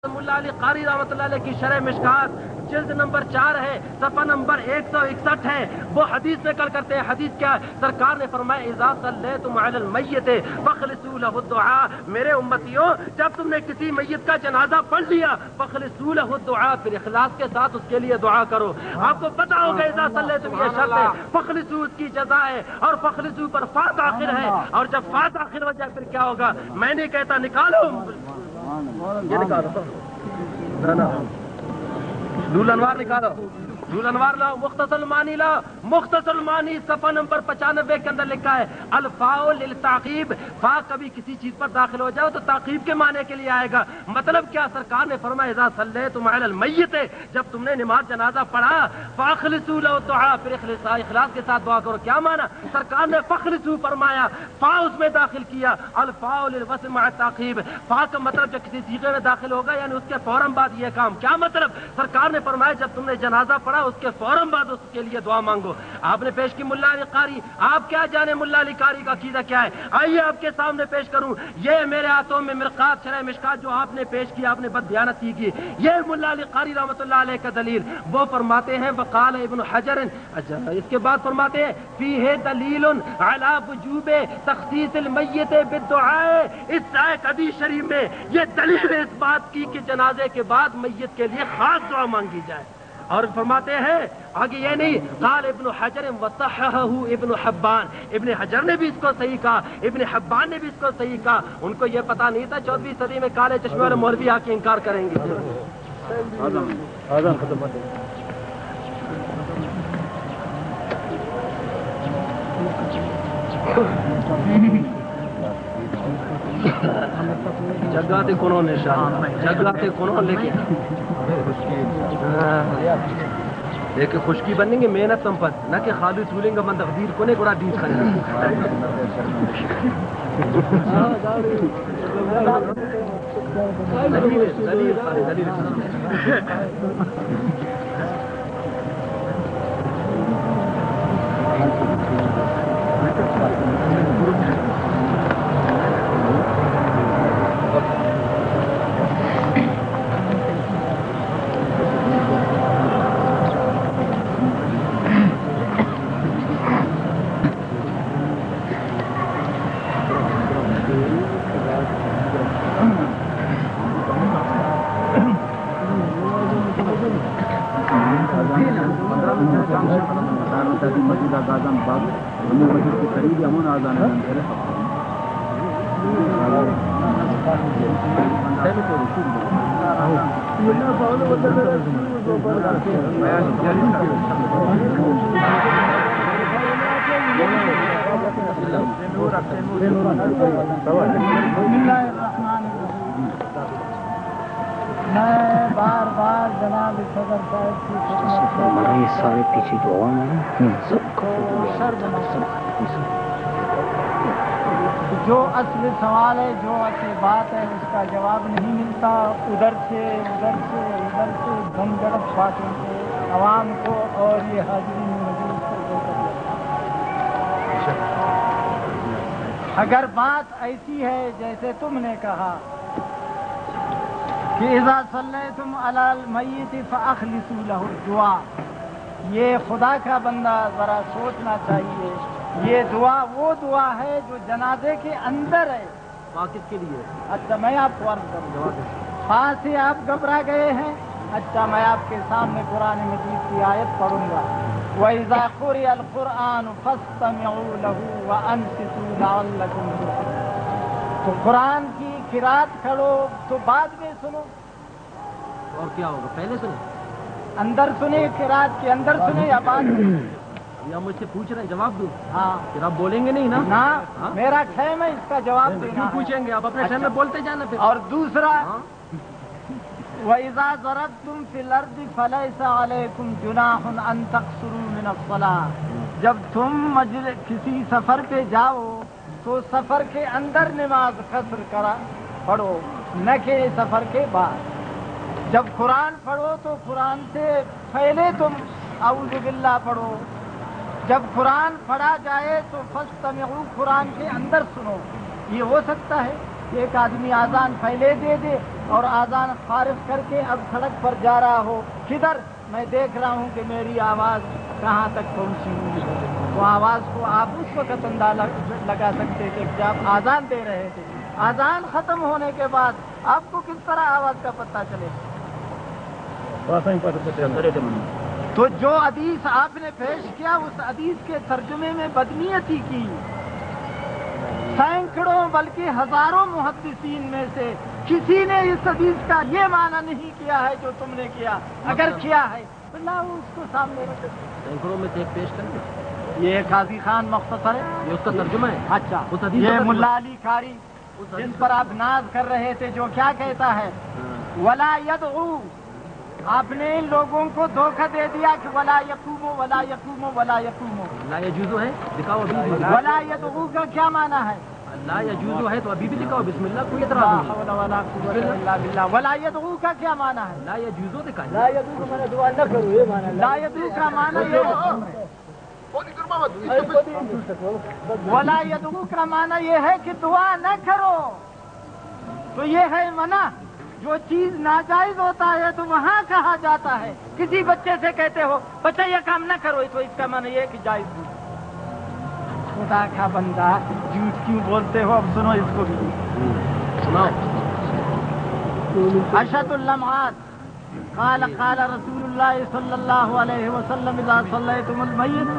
ملا علی قاری رحمۃ اللہ علیہ کی شرح مشکات جلد نمبر 4 ہے، صفحہ نمبر 161 ہے، وہ حدیث نقل کرتے ہیں۔ حدیث کیا ہے؟ سرکار نے فرمایا اذا صلیتم علی المیت فاخلصوا له الدعاء، میرے امتیوں جب تم نے کسی میت کا جنازہ پڑھ لیا فاخلصوا له الدعاء، پھر اخلاص کے ساتھ اس کے لیے دعا کرو۔ آپ کو پتا ہوگا اذا صلیتم یہ شرط ہے، فاخلصوا اس کی جزا ہے، اور فاخلصوا پر فا داخل ہے، اور جب فا داخل ہو جائے پھر کیا ہوگا؟ میں نہیں کہتا نکالو، یہ نکالو نور انوار نکالو، نور انوار لاؤ، مختصر المانی لاؤ، مختصر المانی صفحہ نمبر 95 کے اندر لکھا ہے الفاء للتعقیب، فا کبھی کسی چیز پر داخل ہو جائے تو تعقیب کے معنی کے لیے آئے گا۔ مطلب کیا؟ سرکار نے فرمایا اذا صلیتم علی المیت، جب تم نے نماز جنازہ پڑھا فاخلصوا له الدعاء، پھر اخلاص کے ساتھ دعا کرو۔ کیا معنی؟ سرکار نے فاخلصوا فرمایا، فا اس میں داخل کیا، الفاء للوصل مع التعقیب، فا کا مطلب جب کسی صیغے میں داخل ہوگا یعنی اس کے فوراً بعد یہ کام۔ کیا مطلب؟ سرکار نے فرمایا جب تم نے جنازہ پڑھا اس کے فوراً بعد اس کے لیے دعا مانگو۔ آپ نے پیش کی ملا علی قاری، آپ کیا جانے ملا علی قاری کا عقیدہ کیا ہے؟ آئیے آپ کے سامنے پیش کروں، یہ میرے ہاتھوں میں مرقات شرح مشکات جو آپ نے پیش کی، آپ نے بد دیانتی کی، یہ ملا علی قاری رحمۃ اللہ علیہ کا دلیل۔ وہ فرماتے ہیں وقال ابن حجر، اس کے بعد فرماتے ہیں فیہ دلیل علی وجوب تخصیص المیت بالدعاء، اس آیت حدیث شریف میں یہ دلیل ہے اس بات کی کہ جنازے کے بعد میت کے لیے خاص دعا مانگی جائے۔ اور فرماتے ہیں آگے یہ نہیں، قال ابن حجر وصححہ ابن حبان، ابن حجر نے بھی اس کو صحیح کہا، ابن حبان نے بھی اس کو صحیح کہا۔ ان کو یہ پتا نہیں تھا 14ویں صدی میں کالے چشمے والے مولوی آ کے انکار کریں گے۔ جگاتے کونوں نشان، جگاتے کونوں لیکن خشکی بنیں گے محنت سمپت نہ کہ خالی چولیں گا من تقدیر کونے گڑا ڈیٹ کھانے میں بار بار جناب صدر صاحب کی سارے پیچھے جو عوام ہے جو اصل سوال ہے، جو اصل بات ہے، اس کا جواب نہیں ملتا۔ ادھر سے دم گرم باتوں سے عوام کو اور یہ حاضرین مجلس کو اگر بات ایسی ہے جیسے تم نے کہا کہ اذا صلیتم علی المیت فاخلصوا له الدعاء، یہ خدا کا بندہ ذرا سوچنا چاہیے، یہ دعا وہ دعا ہے جو جنازے کے اندر ہے۔ واقف کے لیے اچھا میں آپ کو عرض کروں گا، خاص سے آپ گھبرا گئے ہیں۔ اچھا میں آپ کے سامنے قرآن مجید کی آیت پڑھوں گا، وَإِذَا قُرِئَ الْقُرْآنُ فَاسْتَمِعُوا لَهُ وَأَنصِتُوا لَعَلَّكُمْ تُرْحَمُونَ، تو قرآن کی قرات کرو تو بعد میں سنو۔ اور کیا ہوگا؟ پہلے سنیں، اندر سنے، قرات کے اندر سنے یا بعد میں؟ یا مجھ سے پوچھ رہے ہیں جواب دوں؟ ہاں پھر آپ بولیں گے نہیں نا؟ میرا ٹائم ہے اس کا جواب دینا۔ کیوں پوچھیں گے؟ آپ اپنے ٹائم میں بولتے جانا پھر۔ اور دوسرا وَإِذَا ضَرَبْتُمْ فِي الْأَرْضِ فَلَيْسَ عَلَيْكُمْ جُنَاحٌ أَن تَقْصُرُوا مِنَ الصَّلَاةِ، جب تم کسی سفر پہ جاؤ تو سفر کے اندر نماز قصر پڑھو، نہ کہ سفر کے بعد۔ جب قرآن پڑھو تو قرآن سے پہلے تم اعوذ باللہ پڑھو، جب قرآن پڑھا جائے تو فاستمعوا، قرآن کے اندر سنو۔ یہ ہو سکتا ہے کہ ایک آدمی اذان پہلے دے دے اور آذان فارغ کر کے اب سڑک پر جا رہا ہو، کدھر؟ میں دیکھ رہا ہوں کہ میری آواز کہاں تک پہنچی ہوئی۔ وہ آواز کو آپ اس وقت اندازہ لگا سکتے تھے جب آذان دے رہے تھے، آذان ختم ہونے کے بعد آپ کو کس طرح آواز کا پتہ چلے؟ تو جو حدیث آپ نے پیش کیا اس حدیث کے ترجمے میں بدنیتی کی، سینکڑوں بلکہ ہزاروں محدثین میں سے کسی نے اس حدیث کا یہ معنی نہیں کیا ہے جو تم نے کیا۔ اگر کیا ہے تو لا اس کو سامنے رکھو۔ سینکڑوں میں سے ایک پیش کریں، یہ قاضی خان مختصر ہے، یہ اس کا ترجمہ ہے۔ اچھا اس حدیث یہ کا ترجمہ۔ ملا علی قاری جن پر آپ ناز کر رہے تھے، جو کیا کہتا ہے ولا یدعو، آپ نے ان لوگوں کو دھوکہ دے دیا کہ ولا یقومو ولا یقومو ولا یقومو۔ لا یجوزو ہے، دکھاؤ ابھی بھی۔ ولا یدعو کا کیا معنی ہے؟ لا یجوزو ہے تو ابھی بھی دکھاؤ، بسم اللہ، کوئی اعتراض نہیں۔ لا حول ولا قوت الا باللہ۔ ولا یدعو کا کیا معنی ہے؟ لا یجوزو دکھائیں۔ لا یدعو کا معنی دعا نہ کرو، یہ معنی لا یدعو کا معنی یہ ہے، ولا یدعو کا معنی یہ ہے کہ دعا نہ کرو، تو یہ ہے منع۔ جو چیز ناجائز ہوتا ہے تو وہاں کہا جاتا ہے۔ کسی بچے سے کہتے ہو بچہ یہ کام نہ کرو، تو اس کا معنی یہ ہے کہ جائز نہیں۔ خدا کا بندہ جھوٹ کیوں بولتے ہو؟ اب سنو اس کو بھی سناؤ۔ اشد اللمعات قال قال رسول اللہ صلی اللہ علیہ وسلم اذا صلیتم المیت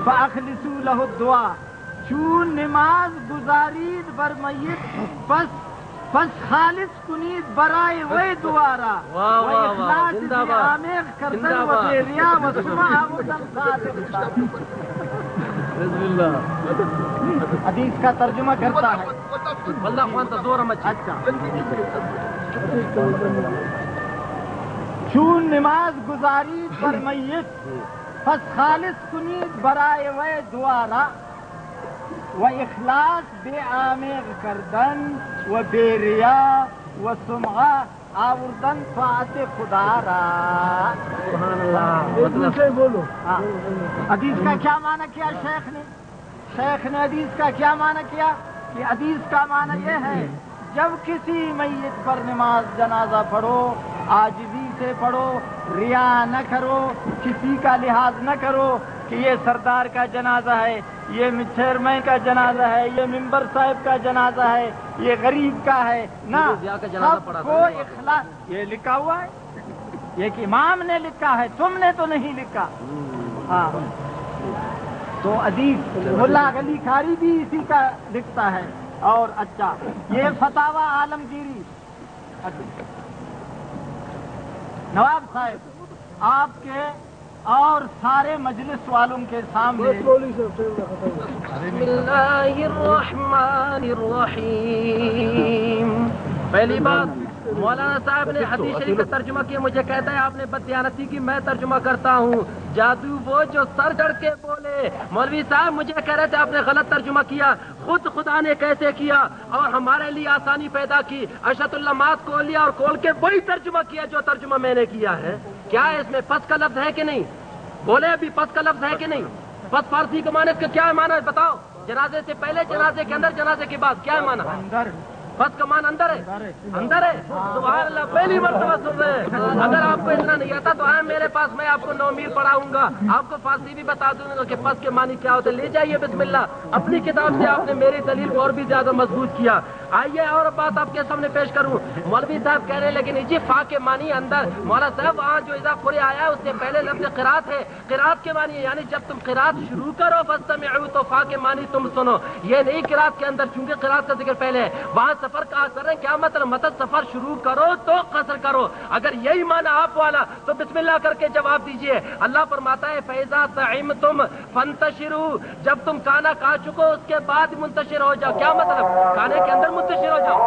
فاخلصوا له الدعاء، چون نماز گزارید بر میت پس خالص کنید برائے وی دوارا و اخلاص بی آمیغ کردن و بی ریا و سمع آوردن صادق۔ بسم اللہ۔ حدیث کا ترجمہ کرتا ہے واللہ خوانتا زورا مچی۔ اچھا، چون نماز گزاری پر میت پس خالص کنید برائے وی دوارا و اخلاص بے آمیغ کردن و بے ریا و سمعہ آوردن طاعت خدا را۔ سبحان اللہ۔ بولو حدیث کا کیا معنی کیا شیخ نے؟ شیخ نے حدیث کا کیا معنی کیا کہ حدیث کا معنی یہ ہے جب کسی میت پر نماز جنازہ پڑھو عاجزی سے پڑھو، ریا نہ کرو، کسی کا لحاظ نہ کرو کہ یہ سردار کا جنازہ ہے، یہ چیئرمین کا جنازہ ہے، یہ ممبر صاحب کا جنازہ ہے، یہ غریب کا ہے، نہ سب کو اخلاص۔ یہ لکھا ہوا ہے، یہ کہ امام نے لکھا ہے، تم نے تو نہیں لکھا۔ ہاں تو حدیث ملا علی قاری بھی اسی کا لکھتا ہے۔ اور اچھا یہ فتاوی عالمگیری، نواب صاحب آپ کے اور سارے مجلس والوں کے سامنے بسم اللہ الرحمن الرحیم۔ پہلی بات، مولانا صاحب نے حدیث شریف کا ترجمہ کیا، مجھے کہتا ہے آپ نے بددیانتی کی، میں ترجمہ کرتا ہوں۔ جادو وہ جو سر چڑھ کے بولے، مولوی صاحب مجھے کہہ رہے تھے آپ نے غلط ترجمہ کیا، خود خدا نے کیسے کیا اور ہمارے لیے آسانی پیدا کی، اشد اللمعات کھول لیا اور کھول کے وہی ترجمہ کیا جو ترجمہ میں نے کیا ہے۔ کیا ہے اس میں پس کا لفظ ہے کہ نہیں؟ بولے ابھی پس کا لفظ ہے کہ نہیں؟ پس فارسی کا معنی اس کا کیا ہے معنی بتاؤ؟ جنازے سے پہلے، جنازے کے اندر، جنازے کے بعد، کیا ہے معنی؟ اندر۔ پس کا مان اندر ہے، اندر ہے۔ سبحان اللہ، پہلی مرتبہ سن رہے ہیں۔ اگر آپ کو اتنا نہیں آتا تو آئے میرے پاس، میں آپ کو 9 میر پڑھاؤں گا، آپ کو فارسی بھی بتا دوں گا کہ پس کے معنی کیا ہوتے ہیں۔ لے جائیے بسم اللہ، اپنی کتاب سے آپ نے میری دلیل کو اور بھی زیادہ مضبوط کیا۔ آئیے اور بات آپ کے سامنے پیش کروں۔ مولوی صاحب کہہ رہے لیکن جی فا کے معنی اندر، مولا صاحب وہاں جو اذا قرئ آیا ہے اس سے پہلے لفظ قرات ہے، قرات کے معنی ہے یعنی جب تم قرات شروع کرو فاستمعوا تو فا کے معنی تم سنو، یہ نہیں قرات کے اندر، چونکہ قرات کا ذکر پہلے ہے۔ وہاں سفر کہا کر رہے ہیں، کیا مطلب سفر شروع کرو تو قصر کرو، اگر یہی معنی آپ والا تو بسم اللہ کر کے جواب دیجئے۔ اللہ فرماتا ہے فَإِذَا طَعِمْتُمْ فَانْتَشِرُوا، جب تم کھانا کھا چکو اس کے بعد منتشر ہو جاؤ، کیا مطلب؟ کھانے کے اندر منتشر ہو جاؤ،